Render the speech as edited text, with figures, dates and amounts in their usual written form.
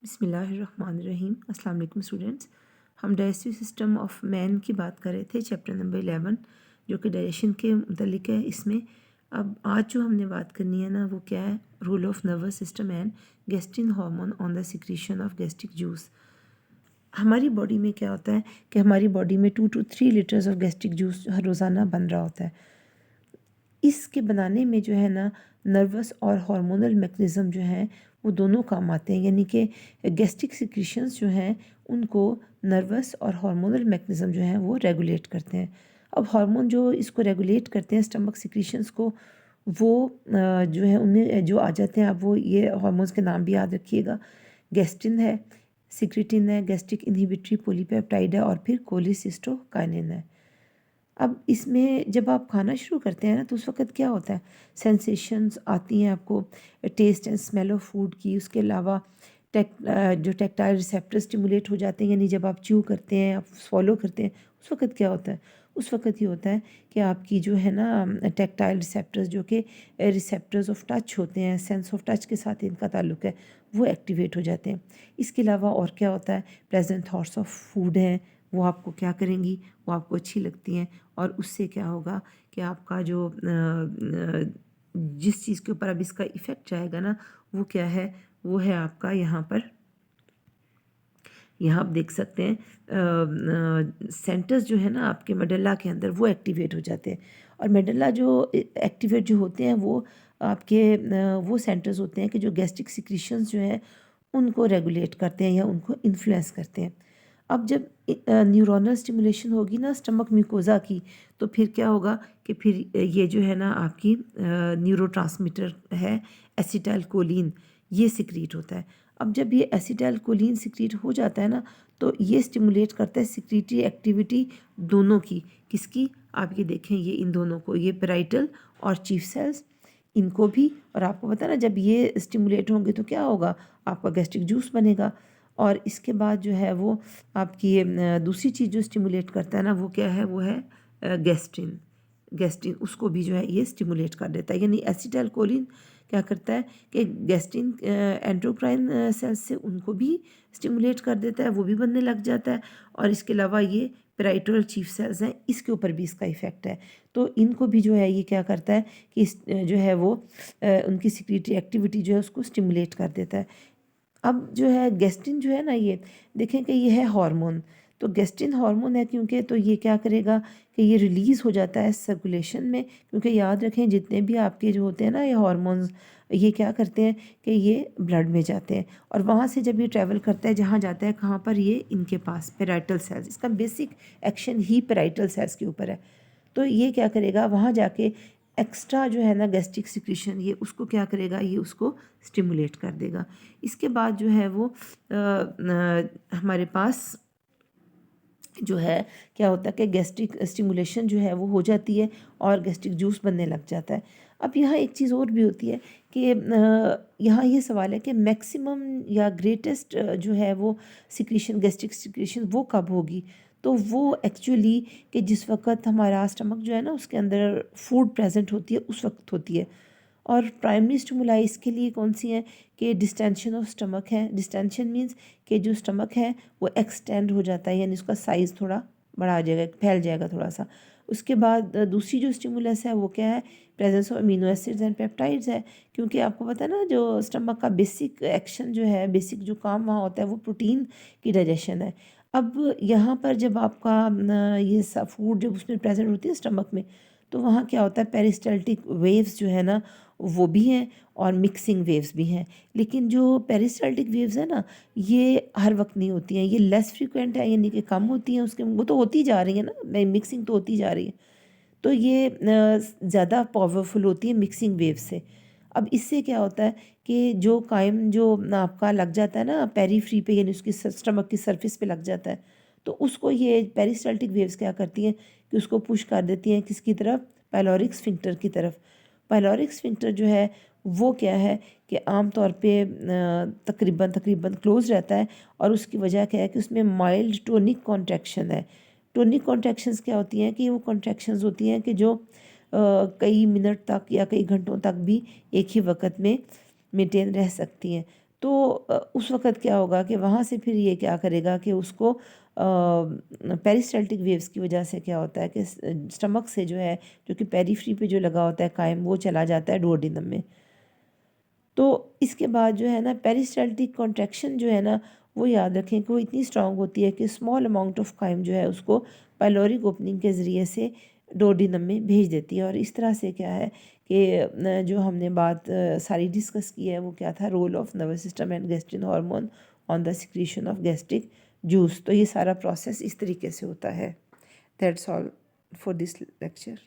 बिस्मिल्लाहिर्रहमानिर्रहीम। अस्सलाम वालेकुम स्टूडेंट्स। हम डाइजेस्टिव सिस्टम ऑफ मैन की बात कर रहे थे, चैप्टर नंबर 11 जो कि डाइजेशन के मुतल्लिक है। इसमें अब आज जो हमने बात करनी है ना, वो क्या है, role of nervous system and gastrin hormone on the secretion of gastric juice. हमारी बॉडी में क्या होता है कि हमारी बॉडी में 2 to 3 litres of gastric juice हर रोज़ाना बन रहा होता है। इसके बनाने में जो है ना, नर्वस और हार्मोनल मैकेनिज़्म जो हैं वो दोनों काम आते हैं। यानी कि गैस्ट्रिक सिक्रीशंस जो हैं उनको नर्वस और हार्मोनल मैकेनिज़्म जो हैं वो रेगुलेट करते हैं। अब हार्मोन जो इसको रेगुलेट करते हैं स्टमक सिक्रीशंस को, वो जो है उनमें जो आ जाते हैं। अब वो ये हार्मोन्स के नाम भी याद रखिएगा। गैस्ट्रिन है, सिक्रेटिन है, गैस्ट्रिक इनहिबिटरी पॉलीपेप्टाइड है और फिर कोलिसिस्टोकाइनिन है। अब इसमें जब आप खाना शुरू करते हैं ना, तो उस वक़्त क्या होता है, सेंसेशंस आती हैं आपको taste and smell of food की। उसके अलावा जो टैक्टाइल रिसेप्टर स्टिमुलेट हो जाते हैं, यानी जब आप च्यू करते हैं, आप स्वॉलो करते हैं, उस वक़्त क्या होता है, उस वक़्त ये होता है कि आपकी जो है ना टैक्टाइल रिसेप्टर्स, जो कि रिसेप्टर्स ऑफ टच होते हैं, सेंस ऑफ टच के साथ इनका ताल्लुक़ है, वो एक्टिवेट हो जाते हैं। इसके अलावा और क्या होता है, प्लेजेंट थॉट्स ऑफ फूड हैं, वो आपको क्या करेंगी, वो आपको अच्छी लगती हैं। और उससे क्या होगा कि आपका जो जिस चीज़ के ऊपर अब इसका इफ़ेक्ट जाएगा ना, वो क्या है, वो है आपका यहाँ आप देख सकते हैं सेंटर्स जो है ना आपके मेडल्ला के अंदर, वो एक्टिवेट हो जाते हैं। और मेडल्ला जो एक्टिवेट जो होते हैं, वो आपके वो सेंटर्स होते हैं कि जो गैस्ट्रिक सिक्रीशंस जो हैं उनको रेगुलेट करते हैं या उनको इन्फ्लुएंस करते हैं। अब जब न्यूरोनल स्टिमुलेशन होगी ना स्टमक म्यूकोज़ा की, तो फिर क्या होगा कि फिर ये जो है ना आपकी न्यूरोट्रांसमीटर है एसिटाइलकोलिन, ये सिक्रीट होता है। अब जब ये एसिटाइलकोलिन सिक्रीट हो जाता है ना, तो ये स्टिमुलेट करता है सिक्रीटरी एक्टिविटी दोनों की। किसकी, आप ये देखें, ये इन दोनों को, ये पैराइटल और चीफ सेल्स, इनको भी। और आपको पता है ना, जब ये स्टिमुलेट होंगे तो क्या होगा, आपका गैस्ट्रिक जूस बनेगा। और इसके बाद जो है वो आपकी दूसरी चीज़ जो स्टिमुलेट करता है ना, वो क्या है, वो है गैस्ट्रिन। गैस्ट्रिन उसको भी जो है ये स्टिमुलेट कर देता है। यानी एसिटाइलकोलिन क्या करता है कि गैस्ट्रिन एंडोक्राइन सेल्स से उनको भी स्टिमुलेट कर देता है, वो भी बनने लग जाता है। और इसके अलावा ये पेराइटल चीफ सेल्स हैं, इसके ऊपर भी इसका इफ़ेक्ट है। तो इनको भी जो है ये क्या करता है कि जो है वो उनकी सिक्रीटरी एक्टिविटी जो है उसको स्टिमुलेट कर देता है। अब जो है गैस्ट्रिन जो है ना, ये देखें कि ये है हार्मोन, तो गैस्ट्रिन हार्मोन है क्योंकि, तो ये क्या करेगा कि ये रिलीज़ हो जाता है सर्कुलेशन में। क्योंकि याद रखें, जितने भी आपके जो होते हैं ना ये हार्मोन्स, ये क्या करते हैं कि ये ब्लड में जाते हैं और वहाँ से जब ये ट्रैवल करता है, जहाँ जाता है कहाँ पर, ये इनके पास पेराइटल सेल्स, इसका बेसिक एक्शन ही पेराइटल सेल्स के ऊपर है। तो ये क्या करेगा, वहाँ जाके एक्स्ट्रा जो है ना गैस्ट्रिक सिक्रीशन, ये उसको क्या करेगा, ये उसको स्टिमुलेट कर देगा। इसके बाद जो है वो हमारे पास जो है क्या होता है कि गैस्ट्रिक स्टिमुलेशन जो है वो हो जाती है और गैस्ट्रिक जूस बनने लग जाता है। अब यहाँ एक चीज़ और भी होती है कि यहाँ ये सवाल है कि मैक्सिमम या ग्रेटेस्ट जो है वो सिक्रीशन, गैस्ट्रिक सिक्रीशन वो कब होगी। तो वो एक्चुअली कि जिस वक्त हमारा स्टमक जो है ना उसके अंदर फूड प्रेजेंट होती है, उस वक्त होती है। और प्राइमरी स्टिमुलाई इसके लिए कौन सी हैं कि डिस्टेंशन ऑफ स्टमक है। डिस्टेंशन मीन्स कि जो स्टमक है वो एक्सटेंड हो जाता है, यानी उसका साइज़ थोड़ा बड़ा आ जाएगा, फैल जाएगा थोड़ा सा। उसके बाद दूसरी जो स्टिमुलस है वो क्या है, presence of amino acids and peptides है। क्योंकि आपको पता है ना, जो स्टमक का बेसिक एक्शन जो है, बेसिक जो काम वहाँ होता है, वो प्रोटीन की डाइजेशन है। अब यहाँ पर जब आपका ये सब फूड जब उसमें प्रेजेंट होती है स्टमक में, तो वहाँ क्या होता है, पेरिस्टाल्टिक वेव्स जो है ना वो भी हैं और मिक्सिंग वेव्स भी हैं। लेकिन जो पेरिस्टाल्टिक वेव्स है ना, ये हर वक्त नहीं होती हैं, ये लेस फ्रीक्वेंट है, यानी कि कम होती हैं। उसके वो तो होती जा रही है ना, मिक्सिंग तो होती जा रही है। तो ये ज़्यादा पावरफुल होती है मिक्सिंग वेव से। अब इससे क्या होता है कि जो कायम जो आपका लग जाता है ना पेरीफ्री पे, यानी उसकी स्टमक की सरफेस पे लग जाता है, तो उसको ये पेरिस्टाल्टिक वेव्स क्या करती हैं कि उसको पुश कर देती हैं किसकी तरफ, पायलोरिक स्फिंक्टर की तरफ। पायलोरिक स्फिंक्टर जो है वो क्या है कि आम तौर पे तकरीबन तकरीबन क्लोज रहता है। और उसकी वजह क्या है कि उसमें माइल्ड टोनिक कॉन्ट्रैक्शन है। टोनिक कॉन्ट्रैक्शंस क्या होती हैं कि वो कॉन्ट्रैक्शंस होती हैं कि जो कई मिनट तक या कई घंटों तक भी एक ही वक्त में मेंटेन रह सकती हैं। तो उस वक़्त क्या होगा कि वहाँ से फिर ये क्या करेगा कि उसको पेरिस्टाल्टिक वेव्स की वजह से क्या होता है कि स्टमक से जो है, जो कि पेरीफ्री पे जो लगा होता है कायम, वो चला जाता है डुओडेनम में। तो इसके बाद जो है ना पेरिस्टाल्टिक कॉन्ट्रैक्शन जो है ना, वो याद रखें कि वो इतनी स्ट्रांग होती है कि स्मॉल अमाउंट ऑफ काइम जो है उसको पायलोरिक ओपनिंग के ज़रिए से डोडेनम में भेज देती है। और इस तरह से क्या है कि जो हमने बात सारी डिस्कस की है वो क्या था, role of nervous system and gastrin hormone on the secretion of gastric juice. तो ये सारा प्रोसेस इस तरीके से होता है। That's all for this lecture.